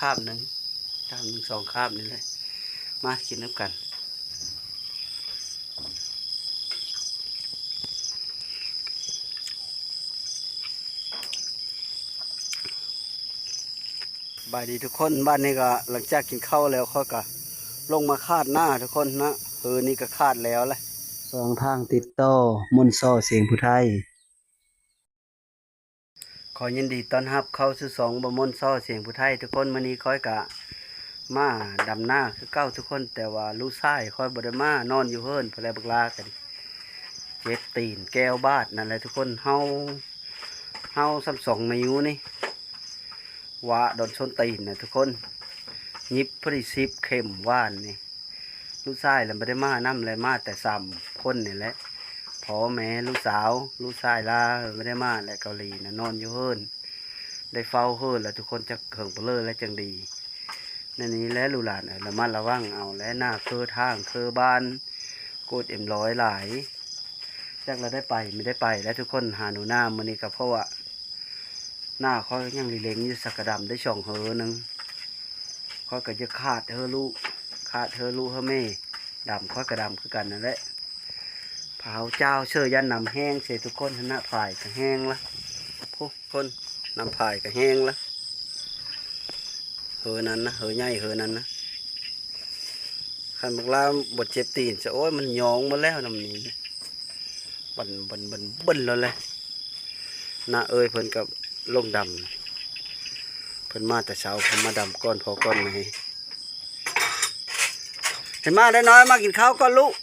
คาบหนึ่งสองคาบนี่เลยมากินน้ำกันบายดีทุกคนบ้านนี้ก็หลังจากกินข้าวแล้วเขาก็ลงมาคาดหน้าทุกคนนะนี่ก็คาดแล้วแหละสองทางติดต่อมนต์ซ้อเสียงผู้ไทยขอยินดีต้อนรับเข้าสู่สองบมนต์ซ้อเสียงผู้ไทยทุกคนมื้อนี้ค่อยกะมาดำหน้าคือเก้าทุกคนแต่ว่าลูกชายค่อยบ่ได้มานอนอยู่เฮิรนเพนแลบักลากันเจ็บตีนแก้วบาดนั่นแหละทุกคนเฮาซ้ำ2 นิ้วนี่ว่าโดนชนตีนนะทุกคนยิบพอดี10 เข็มว่านนี่ลูกชายแล้วไม่ได้มาน้ำเลยมาแต่3 คนนี่แหละพ่อแม่ลูกสาวลูกชายลาไม่ได้มาและเกาหลีนะนอนอยู่เฮิรนได้เฝ้าเฮิรนแล้วทุกคนจะเขิงเปลือและจังดีในนี้และลูกหลานระมัดระวังเอาและหน้าคือทางคือบ้านโกดM100หลายจากเราได้ไปไม่ได้ไปและทุกคนหาหนูหน้ามื้อนี้ก็เพราะว่าหน้าเขายังเล็งอยู่สักกระดำได้ช่องเฮอนึงเขาก็จะขาดเฮอลูกเฮอแม่ดำเขากระดำคือกันนั่นแหละเผาเจ้าเชื่อยันนำแห้งเสร็จทุกคนหน้าผายก็แห้งละพวกคนนำผายก็แห้งละเฮอนั้นนะเฮอใหญ่เฮอนั้นนะขันบักลาบดเจ็บตีนจะโอ้ยมันยองมาแล้วนำนี้บันแล้วเลยหน้าเอ้ยเพิ่นกับลงดำเพิ่นมาแต่เช้าเพิ่นมาดำก้อนพอก้อนมาให้เห็นมาได้น้อยมากินข้าวก้อนลูก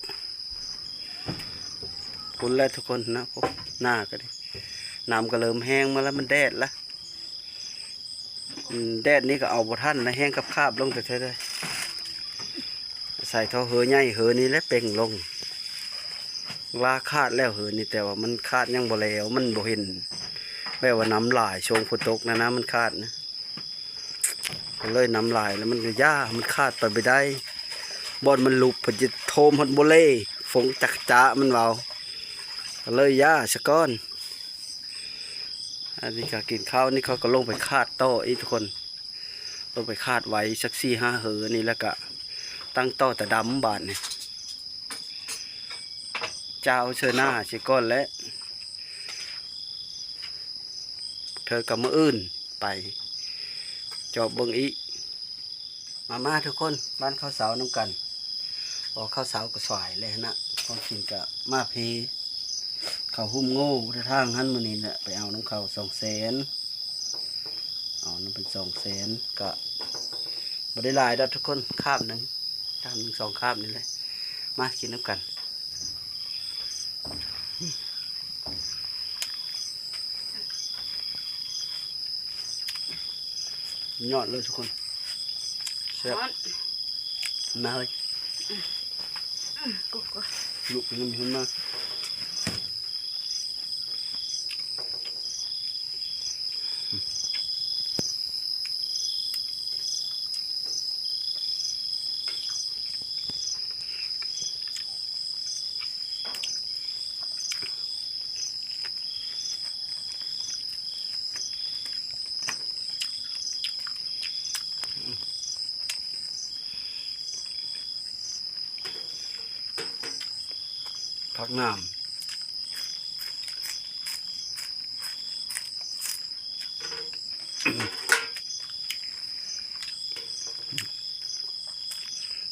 คุณแล้วทุกคนนะพวกหน้าก็ดิน้ำก็เริ่มแห้งมาแล้วมันแดดละแดดนี้ก็เอาบ่ทันนะแห้งกับคาบลงแต่เท่าไรใส่ท่อเหือใหญ่เหือนี้แล้วเป่งลงลาคาดแล้วเหือนี่แต่ว่ามันคาดยังบ่แล้วมันบ่เห็นแม้ว่าน้ำลายชงฝนตกนะมันคาดนะเลยน้ำลายแล้วมันก็ย่ามันคาดไปไม่ได้บอลมันลุบพอจะโทมฮอดโบเล่ฝงจักจ้ามันเบาเลยย่าสะก้อนอันนี้ก็กินข้าวนี่เขาก็ลงไปคาดโต๊ะอีกทุกคนลงไปคาดไว้สัก4-5 เหือนี่แล้วก็ตั้งโต๊ะแต่ดำบาดนี่เจ้าเชิญหน้าสิก้อนและเธอกับมืออื่นไปจอบเบิ้งอีมาทุกคนบ้านข้าวสาวน้ำกันพอข้าวสาวก็สวยเลยนะพอกินกับมาพีข้าวหุ้มโง่ทางหันมือนี่แหละไปเอาน้ำข้าว200,000เอาน้ำเป็น200,000ก็บได้หลายแล้วทุกคนคาบหนึ่ง2 คาบนี่เลยมากินน้ำกันยอดเลยทุกคนเสียบมาเลยลูกยังมีคนมาพักน้ำ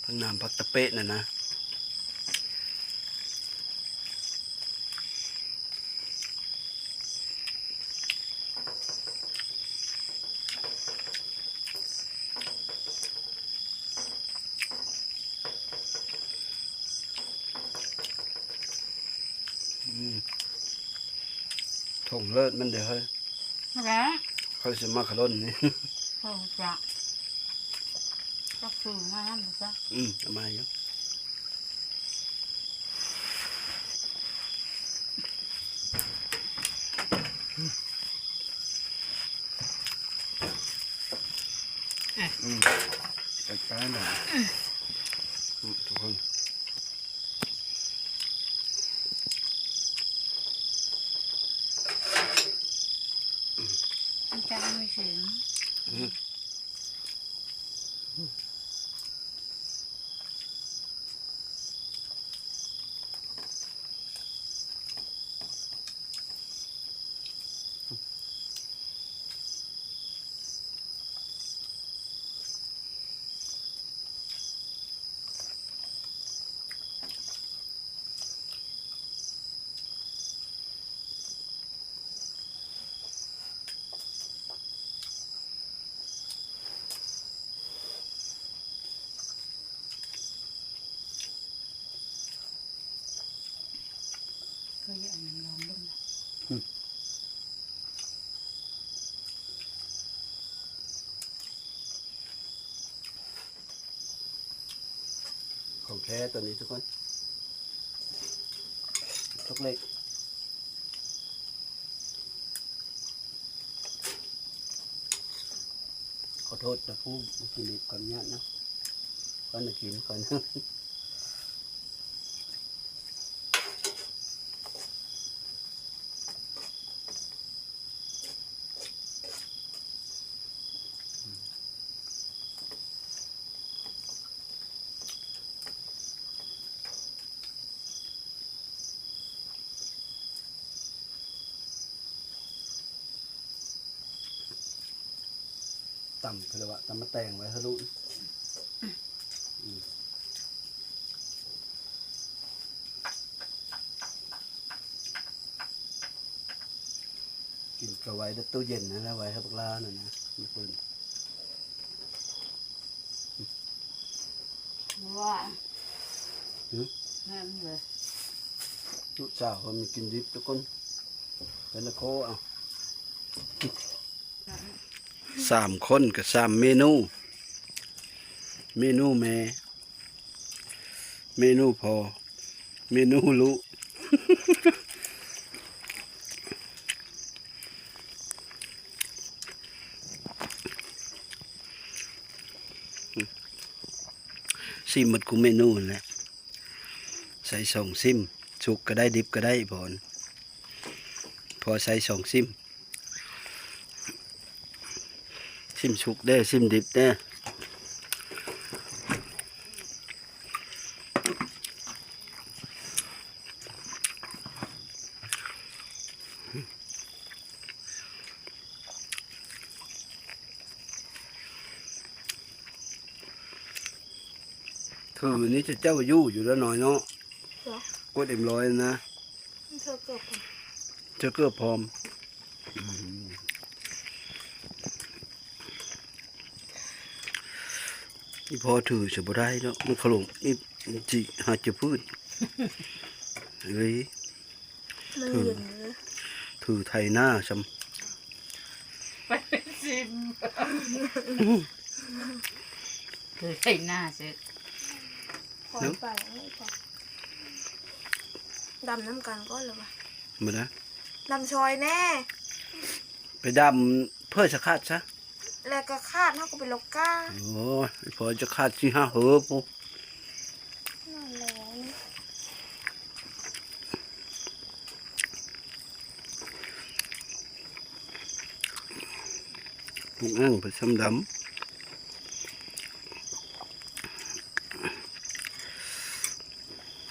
พักน้ำพักตะเปะนะถงเลิศมันเดี๋ยวเฮ้ยเขาจะมาขลุ่นนี่โอ้จ้ะก็คือมานั่นจ้ะทำไมเยอะจัดการหน่อยทุกคนมันจะไม่ถึง ยเอาน้ำร้อนลงนะ ของแท้ตัวนี้ทุกคนทุกเล็กขอโทษนะผู้กินดิบก่อนเนี้ยนะก่อนจะกินก่อนนะต่ำคือว่าต่ำมาแต่งไว้ฮะลูกกินกระไว้ในตู้เย็นนะแล้วไว้ให้พวกล่าน่ะนะมีปืน ว่านั่นเลย ลูกสาวเขามีกินดิบทุกคนเป็นตะโคเอา3 คนกับ3 เมนู เมนูแม่เมนูพอเมนูลูก ซิมหมดกูเมนูนั่นแหละใส่2 ซิมสุกก็ได้ดิบก็ได้พอใส่2 ซิมซิมสุกได้ซิมดิบได้ถือนี่จะเจ้าอยู่แล้วหน่อยเนาะ เหรอก ด100นะ เธอเกิดผม เจะเกือบพร้อมนี่พอถือจะบ่ได้เนาะมันขลมนี่จิหาจะพืชเฮ้ย มันเย็นเลย ถือไทยหน้าซ้ ไปซิมคือใส่หน้าเสร็จ ขอไปไม่พอดำน้ำกันก็เลยวะ ำมานะ ดำชอยแน่ ไปดำเพื่อจะคาดซะ แล้วก็คาดเท่ากับเป็นโลก้า โอ้ยพอจะคาดที่5 เหิบปุ๊บ นั่นแหละ ปุกอ่างไปซ้ำดำ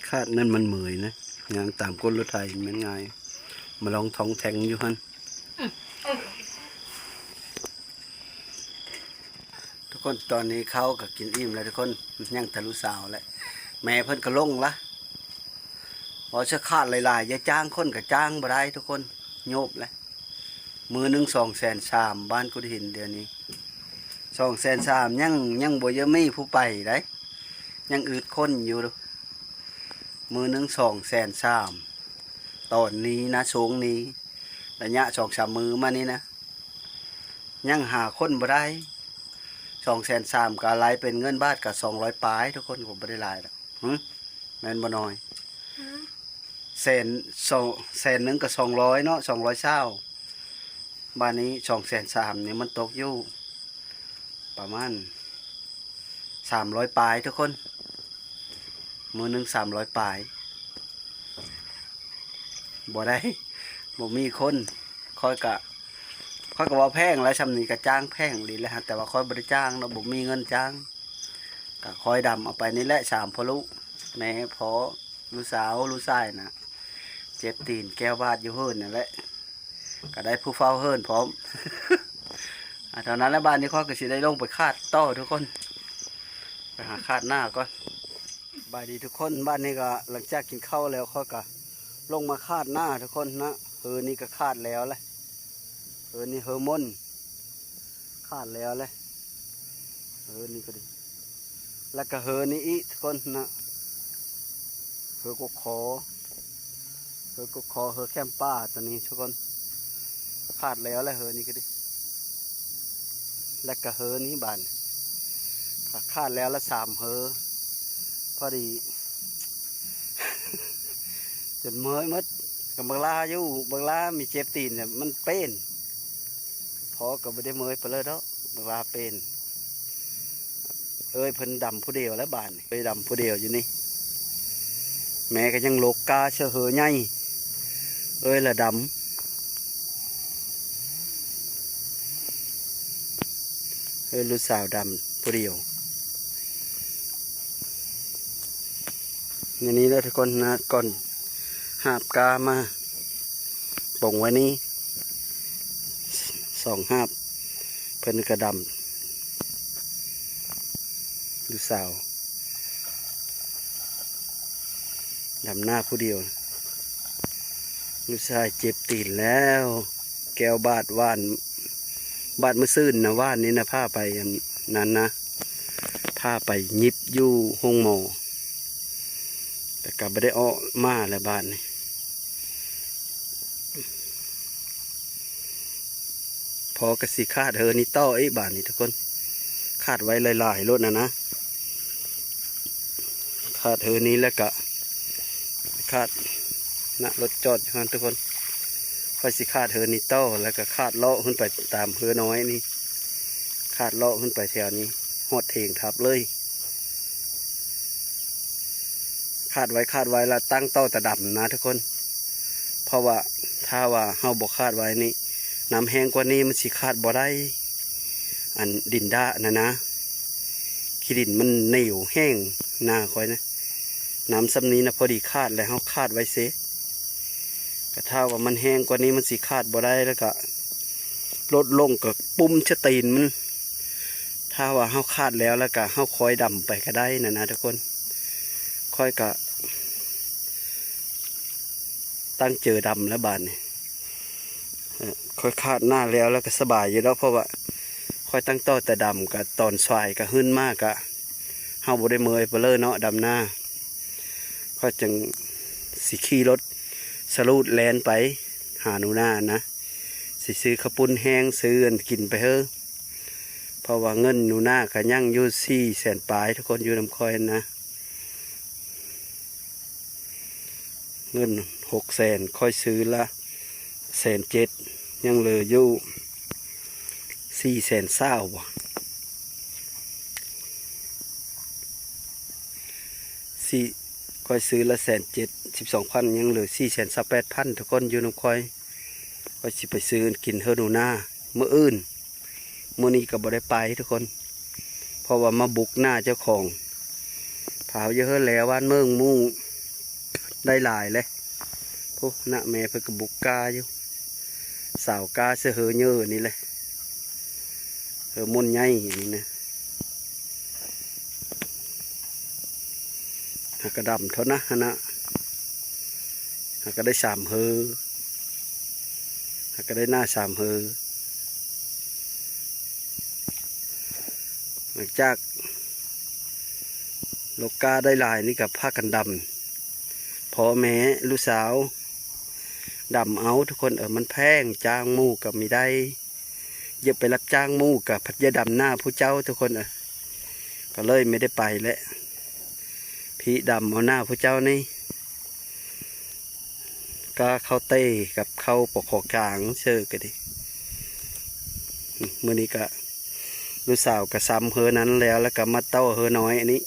คาดนั่นมันเหมยนะยางตามก้นรถไทยมันง่ายมาลองท้องแทงอยู่ฮันทุกคนตอนนี้เขาก็กินอิ่มแล้วทุกคนยังทะลุสาวแหละแม่เพิ่นก็ลงละพอจะคาดหลายๆอย่าจ้างคนก็จ้างบ่ได้ทุกคนโยบเลยมือหนึ่ง230,000บ้านกุฎหินเดี๋ยวนี้230,000ยังบ่ยังมีผู้ไปได้ยังอืดคนอยู่มือหนึ่ง230,000ตอนนี้นะสูงนี้ระยะ2-3 มือมานี้นะยังหาคนบ่ได้230,000ก็หลายเป็นเงินบาทก็200ปลายทุกคนผมบ่ได้หลายดอกแม่นบ่น้อยแสนหนึ่งก็200เนาะ200เช้าบ้านนี้230,000นี่มันตกอยู่ประมาณ300ปลายทุกคนมือหนึ่ง300ปลายบ่ได้บ่มีคนค่อยกะว่าแพงแล้วชำนี้ก็จ้างแพงดีแล้วฮะแต่ว่าค่อยบ่ได้จ้างเนาะบ่มีเงินจ้างก็ค่อยดำเอาไปนี่แหละ3พ่อลูกแม่พอลูกสาวลูกชายนะเจ็บตีนแก้วบาดอยู่เฮิรนนั่นแหละก็ได้ผู้เฝ้าเฮิรนพร้อม ตอนนั้นแล้วบ้านนี้ค่อยก็สิได้ลงไปคาดต่อทุกคนไปหาคาดหน้าก่อนบายดีทุกคนบ้านนี้ก็หลังจากกินข้าวแล้วค่อยก็ลงมาคาดหน้าทุกคนนะนี่ก็คาดแล้วแหละนี่เฮอร์โมนคาดแล้วแหละนี่ก็ดีแล้วก็นี่อีกทุกคนนะก็ขอ อก็คอเฮอแคมป้าตอนนี้ทุกคนขาดแล้วแล้วเฮอนี่ก็ดิและก็เฮอนี้บานขาดแล้วละ3เฮอพอดี จนเมื่อยมัดกับบางลาอยู่บางลามีเจ็บตีนเนี่ยมันเป็นพอกับไม่ได้เมื่อยไปเลยเนาะบางลาเป็นเอ้ยเพิ่นดำผู้เดียวแล้วบานเอ้ยดำผู้เดียวอยู่นี่แม่ก็ยังโลกกาเชื่อเหอไงเอ้ยละดำเอ้ยลูกสาวดำผู้เดียวอย่างนี้แล้วทุกคนนะก่อนหาบกามาป่งไว้นี้2 หาบเพิ่นกระดำลูกสาวดำหน้าผู้เดียวลูกชายเจ็บตีนแล้วแก้วบาดว่านบาดมือซื่นนะว่านนี้นะผ้าไปอันนั้นนะผ้าไปยิบอยู่ห้องหมอแต่กลับไม่ได้ออกมาแล้วบ้านนี่พอกระสีคาดเฮอนี่ต้อไอ้บ้านนี่ทุกคนคาดไว้หลายๆรถนะคาดเฮอนี้แล้วก็คาดนะรถจอดอยู่นั่นทุกคนค่อยสิคาดเฮอนี่ต้อแล้วก็คาดเลาะขึ้นไปตามเฮอน้อยนี่คาดเลาะขึ้นไปแถวนี้หอดเถงทับเลยคาดไว้แล้วตั้งต้อตะดับนะทุกคนเพราะว่าถ้าว่าเฮาบ่คาดไว้นี่น้ำแห้งกว่านี้มันสิคาดบ่ได้อันดินด้านะขี้ดินมันเหนียวแห้งหน้าคอยนะน้ำซ้ำนี้นะพอดีคาดแล้วเฮาคาดไว้เสียก็ถ้าว่ามันแห้งกว่านี้มันสิคาดบ่ได้แล้วก็ลดลงกับปุ่มชะตีนมันถ้าว่าเฮาคาดแล้วก็เฮาคอยดำไปก็ได้นะทุกคนค่อยก็ตั้งเจอดำแล้วบานนี่ค่อยคาดหน้าแล้วก็สบายอยู่แล้วเพราะว่าค่อยตั้งต้อแต่ดำกับตอนสายก็หึ้นมากกะเฮาบ่ได้เมยไปเลยเนาะดำหน้าค่อยจึงสิขี่รถสลูดแลนไปหาหนูหน้านะสิซื้อข้าวปุ้นแห้งซื้อกินไปเถอะเพราะว่าเงินหนูหน้าก็ยั่งอยู่400,000ปลายทุกคนอยู่น้ำคอยนะเงิน600,000ค่อยซื้อละ170,000ยังเหลืออยู่420,000บ่ค่อยซื้อละ170,000 12,000ยังเหลือ428,000ทุกคนอยู่น้ำค่อยสิไปซื้อกินเฮอหนูหน้ามื้ออื่นมื้อนี้ก็บ่ได้ไปทุกคนเพราะว่ามาบุกหน้าเจ้าของเผาเยอะแล้วว่านเมืองมุ่งได้หลายเลยพวกน่ะแม่เพิ่นก็บุกกาอยู่สาวกาเสือเฮอเยอะนี่เลยเฮอมุ่นใหญ่นี่นะหากระดำเท่านะฮะนะหากก็ได้3เฮอหากก็ได้หน้า3เฮอหลังจากโลกาได้หลายนี่กับผ้ากันดำพ่อแม่ลูกสาวดำเอาทุกคนมันแพงจ้างมู่กับไม่ได้เยอะไปรับจ้างมู่กับพัดยาดำหน้าผู้เจ้าทุกคนก็เลยไม่ได้ไปแล้วพี่ดำเอาหน้าผู้เจ้านี่ก็เข้าเต้กับเข้าปกคอกลางเชื่อกันดิมื่อนี้ก็ลูกสาวกับซ้ำเฮอนั้นแล้วก็มาเต้าเฮอน้อยอันนี้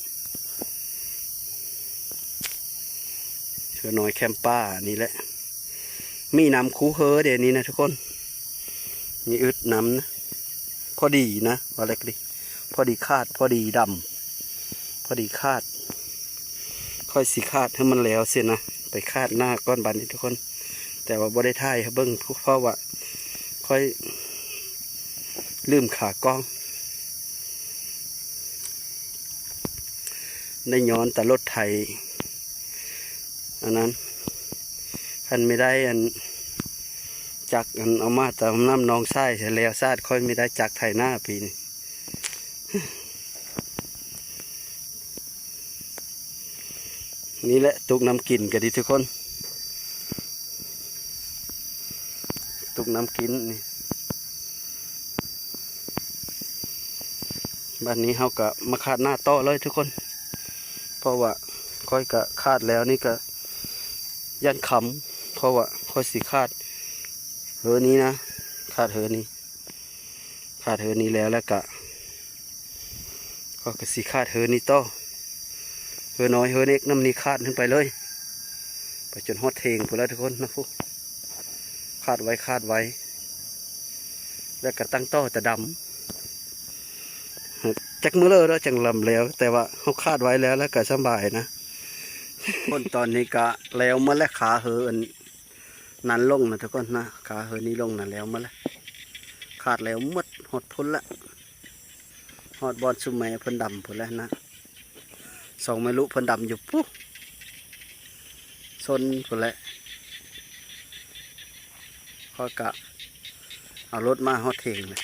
เฮอน้อยแคมป้านี่แหละมีน้ำคูเฮอเดี๋ยวนี้นะทุกคนมีอึดน้ำนะพอดีนะว่าอะไรกันดิพอดีคาดพอดีดำพอดีคาดค่อยสีคาดให้มันแล้วเสียนะไปคาดหน้าก้อนบานนี้ทุกคนแต่ว่าบ่ได้ท่ายเบิ้งเพราะว่าค่อยลืมขากล้องได้ย้อนแต่รถไถอันนั้นคันไม่ได้อันจักอันเอามาแต่น้ำนองไส้แล้วซาดค่อยไม่ได้จักไถหน้าปีนี้นี่แหละตุกน้ำกินกันดีทุกคน กน้ำกินนี่บ้านนี้เฮาก็มาคาดหน้าต่อเลยทุกคน เพราะว่าค่อยก็คาดแล้วนี่ก็ยันขำเพราะว่าค่อยสิคาดเหอนี้นะคาดเหอนี้คาดเหอนี้แล้วก็สิคาดเหอนี้ต่อเหอน้อยเหอเล็กน้ำนี้คาดขึ้นไปเลยไปจนฮอดเทงพอแล้วทุกคนนะพวกคาดไว้แล้วก็ตั้งต่อจะดำจักมือเลยแล้วจังลำแล้ว แต่ว่าเขาคาดไว้แล้วก็สบายนะ คนตอนนี้ก็แล้วเมื่อแล้วขาเหอนั้นลงนะทุกคนนะขาเหอนี้ลงนะแล้วเมื่อแล้วขาดแล้วหมดหดพ้นละหอดบอลสุมแม่เพิ่นดำพ้นแล้วนะสองไม่รู้เพิ่นดำอยู่ปุ๊บซนพ้นแล้วเขากะเอารถมาฮอดเทงเลย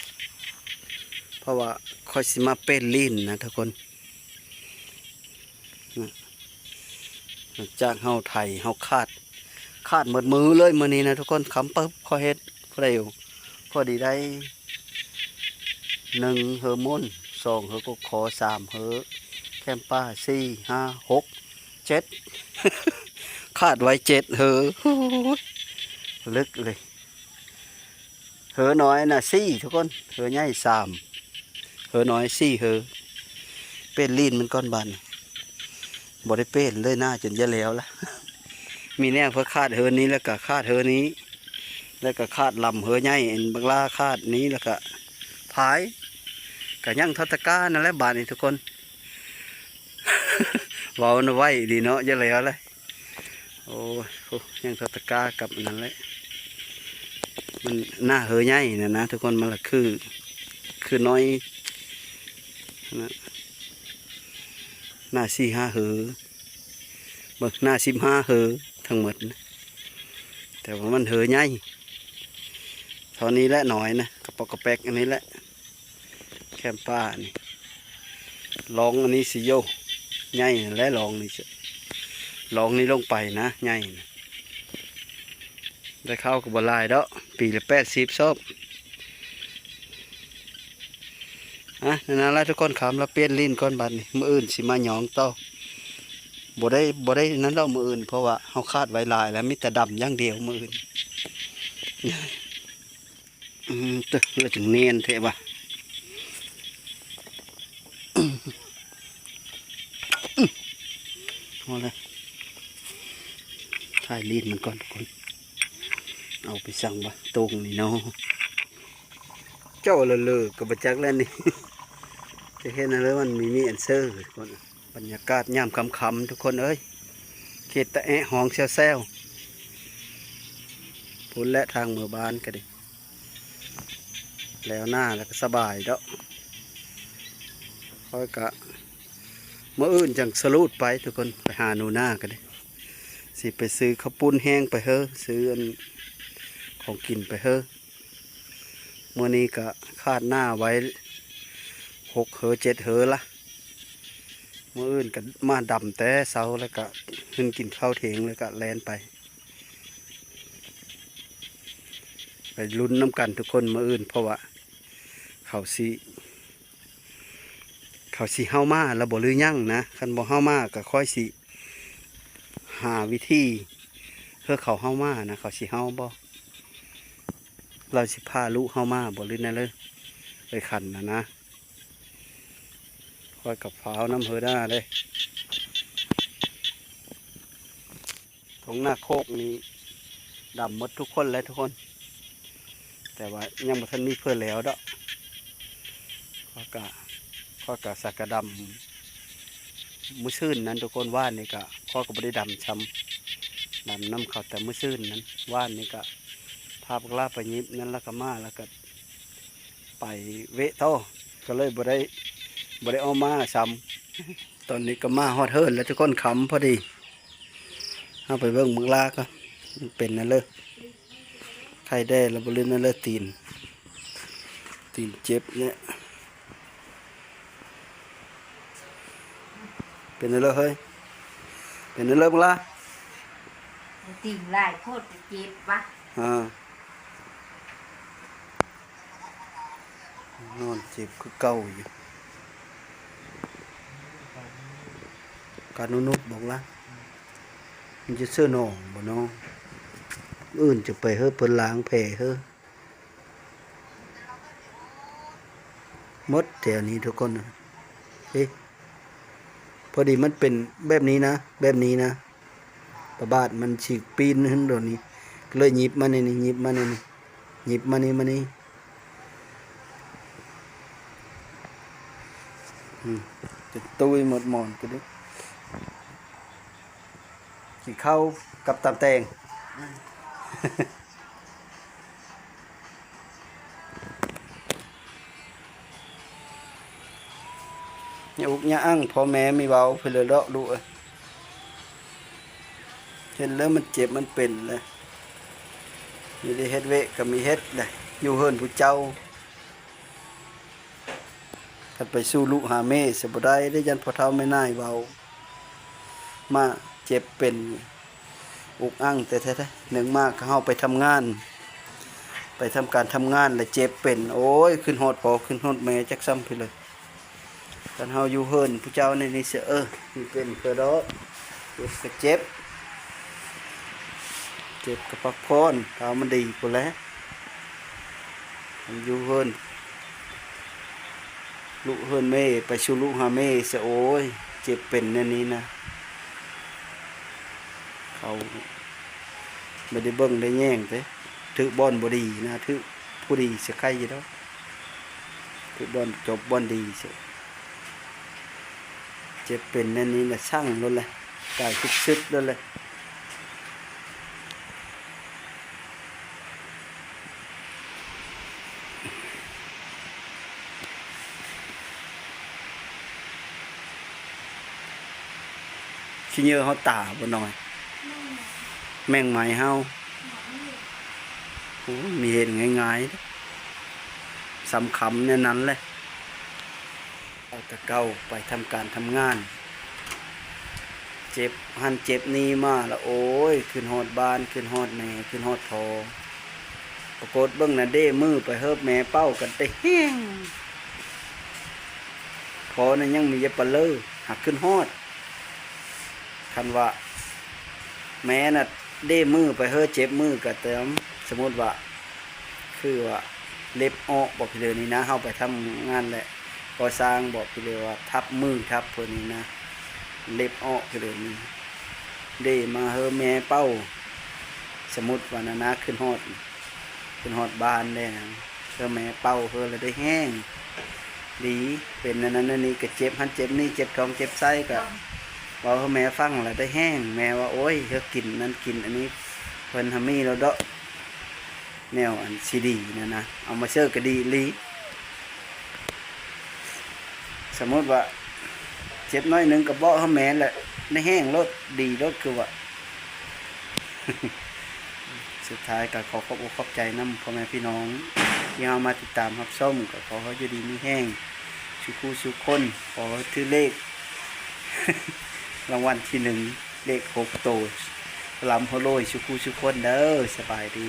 เพราะว่าค่อยสิมาเป็นลิ้นนะทุกคนจากเฮาไทยเฮาคาดหมดมือเลยมื้อนี้นะทุกคนคำปึ๊บค่อยเฮ็ดเร็วพอดีได้1เฮอร์โมน2เฮอร์ก็ขอ3เฮอร์แคมป้า4 5 6 7 คาดไว้7เฮอร์ลึกเลยเฮอน้อยน่ะ4ทุกคนเฮอใหญ่3เฮอน้อย4เฮอเป็นลิ้นมันก้อนบานบ่ได้เป็นเลยหน้าจนจะแล้วละ มีแน่เพื่อคาดเฮอนี้แล้วก็คาดเฮอนี้แล้วก็คาดลำเฮอใหญ่บางลาคาดนี้แล้วก็พายก็ยั่งทัตก้านั่นแหละบานนี้ทุกคน เว้าไว้ดีเนาะจะแล้วเลยโอ้ยั่งทัตก้ากับนั่นแหละมันหน้าเฮอใหญ่นะทุกคนมันละคือน้อยนะหน้า4-5เฮอเบิกหน้า15เฮอทั้งหมดนะแต่ว่ามันเฮอใหญ่เท่านี้แหละหน่อยนะกระปอกกระแปกอันนี้แหละแคมป้านี่ลองอันนี้สิโยใหญ่และลองนี่ลองนี้ลงไปนะใหญ่นะได้เข้ากับบลายแล้วปีละ80ซอบนั่นแหละทุกคนขำแล้วเปลี่ยนลิ้นก้อนบัดนี่มืออื่นสิมาหยองต่อบ่ได้นั้นเรามืออื่นเพราะว่าเขาคาดไว้ลายแล้วมีแต่ดำอย่างเดียวมืออื่นตึกเราถึงเนียนเทปะเอาเลยถ่ายลิ้นมันก่อนทุกคนเอาไปสั่งวะตรงนี่เนาะเจ้าเลอกับบัจักแล้วนี่ จะเห็นอะไรมันมีอันเซอร์ทุกคนบรรยากาศย่ำคำทุกคนเอ้ยเขตตะแอะห้องแซวพุ่นและทางเมืองบ้านก็ดิแล้วหน้าแล้วก็สบายเด้อค่อยกะเมื่ออื่นจังสลูดไปทุกคนไปหาหนูหน้าก็ดิสิไปซื้อข้าวปุ้นแห้งไปเฮ้อซื้ออันของกินไปเฮ้อเมื่อนี้ก็คาดหน้าไว้6เฮอ7เฮอละเมื่ออื่นก็มาดำแต่เสาแล้วก็ขึ้นกินข้าวเถงแล้วก็แลนไปลุ้นน้ำกันทุกคนเมื่ออื่นเพราะว่าเขาสิเฮามาแล้วบ่ลือยั่งนะคันบ่เฮามาก็ค่อยสิหาวิธีเพื่อเขาเฮามานะเขาสิเฮาบ่เราสิพาลูกเฮามาบ่ลือนั่นเลยขันนะค่อยกับฟ้าวน้ำเฮอได้เลยตรงหน้าโคกนี้ดำหมดทุกคนเลยทุกคนแต่ว่ายังบ่ทันมีเพื่อแล้วดอกข้อกะสักกะดำมือซื่นนั้นทุกคนว่านนี่กะข้อก็บ่ได้ดำช้ำดำน้ำเขาแต่มือซื่นนั้นว่านนี่กะพาพวกลาไปยิบนั้นแล้วก็มาแล้วก็ไปเวะโตก็เลยบ่ได้เอามาช้ำตอนนี้ก็มาฮอดเฮิร์นแล้วทุกคนขำพอดีเอาไปเบิ่งมึงลาก็เป็นนั่นเลยใครได้แล้วบ่ลืมนั่นเลยตีนเจ็บเนี่ยเป็นนั่นเลยเฮ้ยเป็นนั่นเลยมึงลา ติ่งลายโคตรเจ็บวะ นอนเจ็บคือเก่าอยู่การนุษบอกละมันจะเสื้อหนองบ่น้องอื่นจะไปเฮ้อเพิ่นล้างแผลเฮ้อหมดแถวนี้ทุกคนนะเฮ้ยพอดีมันเป็นแบบนี้นะแบบนี้นะประบาดมันฉีกปีนขึ้นโดนนี้ก็เลยหยิบมาในนี้หยิบมาในนี้หยิบมานี่มานี่จะตุยหมดหมอนก็ดิกินข้าวกับตำแตงเนี่ยอุกเนี่ยอั้งพ่อแม่มีเบาเพื่อเลยเลาะดูเห็นแล้วมันเจ็บมันเป็นเลยมีได้เฮ็ดเวะก็มีเฮ็ดเลยอยู่เฮิรนผู้เจ้าถ้าไปสู้ลูกหาแม่เสียบ่ได้ได้ยันพอเท่าไม่น่ายเบามาเจ็บเป็นอุกอั้งแต่แท้ๆหนึ่งมากเขาไปทำงานไปทำการทำงานแล้วเจ็บเป็นโอ้ยขึ้นฮอดพอขึ้นฮอดแม่จักซ้ำไปเลยกันเฮาอยู่เฮิรนผู้เจ้าในนี้เสียมันเป็นเพื่อดอกเจ็บก็เจ็บเจ็บกับพักพรเอามันดีกว่าแล้วมันอยู่เฮิรนลูกเฮิรนแม่ไปชูลูกหาแม่เสียโอ้ยเจ็บเป็นในนี้นะเขาไม่ได้เบิ่งได้แย่งเด้ถือบอนบ่ดีนะถือผู้ดีเสียใครอยู่แล้วถือบอนจบบอนดีเสียเจ็บเป็นในนี้นะช่างนั่นแหละกายชุดๆนั่นแหละขี้เหงื่อเขาตาบ่หน่อยแม่งไหม้เฮาโอ้มีเห็นง่ายๆสำคำเนี่ยนั้นเลยเอาตะเก้าไปทำการทำงานเจ็บหันเจ็บนี้มาแล้วโอ้ยขึ้นฮอดบ้านขึ้นฮอดแม่ขึ้นฮอดพอปรากฏเบิ่งน่ะเด้มือไปเฮิบแม่เป้ากันได้แห้งพอนั้นยังมีเยบปะเลอหักขึ้นฮอดคันว่าแม่น่ะเด้มือไปเฮิบเจ็บมือก็เติมสมมุติว่าคือว่าเล็บออกบอกพี่เลยนี่นะเฮาไปทำงานแหละก่อสร้างบอกพี่เลยว่าทับมือทับเพิ่นนี่นะเล็บออกพี่เลยนี่เด้มาเฮอแม่เป้าสมมุติว่านะขึ้นฮอดบ้านได้นะเฮอแม่เป้าเฮอแล้วได้แห้งดีเป็นนั้นนี่ก็เจ็บหันเจ็บนี่เจ็บท้องเจ็บไส้ก็เว้าเฮอแม่ฟังแล้วได้แห้งแม่ว่าโอ้ยเฮอกินนั้นกินอันนี้เพิ่นทำมีแล้วเด้อแนวอันซีดีนะเอามาเชื่อก็ดีลีสมมติว่าเจ็บน้อยหนึ่งกับเบาะเขาแม่แหละในแห้งรถดีรถคือว่า สุดท้ายก็ขอขอบใจน้ำพ่อแม่พี่น้องที่เอามาติดตามรับชมก็ขอเขาอยู่ดีมีแห้งชุคู่ชุคนขอถือเลข รางวัลที่1เลข6 โตลำโฮโลยชุคู่ชุคนเด้อสบายดี